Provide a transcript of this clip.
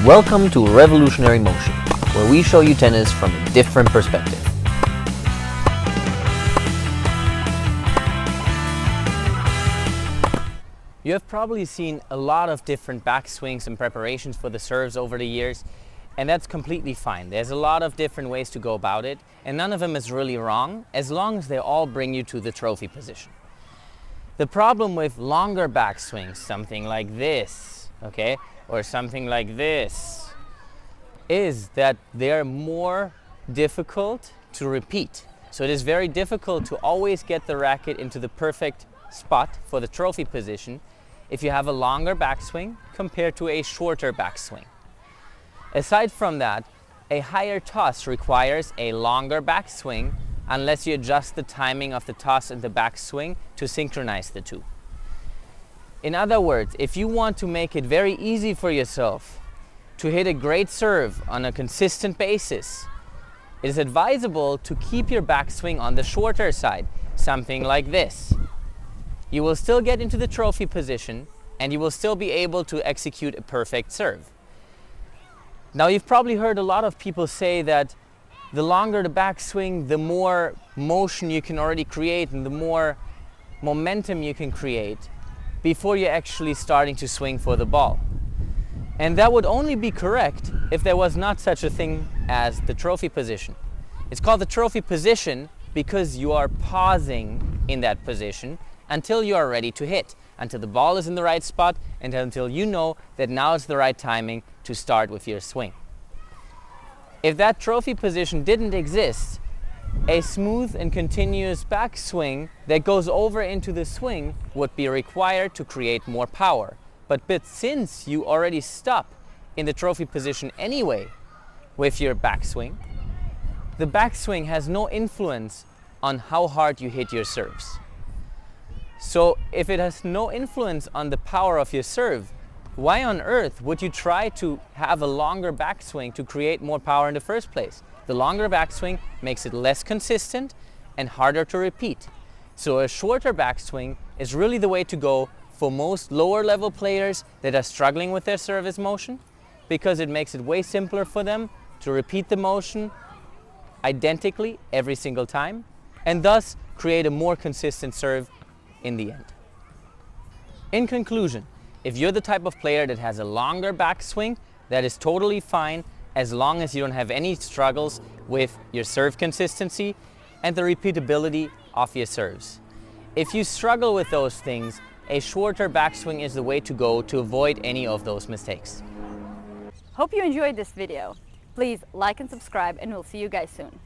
Welcome to Revolutionary Motion, where we show you tennis from a different perspective. You have probably seen a lot of different backswings and preparations for the serves over the years, and that's completely fine. There's a lot of different ways to go about it, and none of them is really wrong, as long as they all bring you to the trophy position. The problem with longer backswings, something like this, okay, or something like this, is that they're more difficult to repeat. So it is very difficult to always get the racket into the perfect spot for the trophy position if you have a longer backswing compared to a shorter backswing. Aside from that, a higher toss requires a longer backswing unless you adjust the timing of the toss and the backswing to synchronize the two. In other words, if you want to make it very easy for yourself to hit a great serve on a consistent basis, it is advisable to keep your backswing on the shorter side, something like this. You will still get into the trophy position and you will still be able to execute a perfect serve. Now, you've probably heard a lot of people say that the longer the backswing, the more motion you can already create and the more momentum you can create before you're actually starting to swing for the ball. And that would only be correct if there was not such a thing as the trophy position. It's called the trophy position because you are pausing in that position until you are ready to hit, until the ball is in the right spot and until you know that now is the right timing to start with your swing. If that trophy position didn't exist, a smooth and continuous backswing that goes over into the swing would be required to create more power. But since you already stop in the trophy position anyway with your backswing, the backswing has no influence on how hard you hit your serves. So if it has no influence on the power of your serve, why on earth would you try to have a longer backswing to create more power in the first place? The longer backswing makes it less consistent and harder to repeat. So a shorter backswing is really the way to go for most lower level players that are struggling with their service motion, because it makes it way simpler for them to repeat the motion identically every single time and thus create a more consistent serve in the end. In conclusion, if you're the type of player that has a longer backswing, that is totally fine as long as you don't have any struggles with your serve consistency and the repeatability of your serves. If you struggle with those things, a shorter backswing is the way to go to avoid any of those mistakes. Hope you enjoyed this video. Please like and subscribe, and we'll see you guys soon.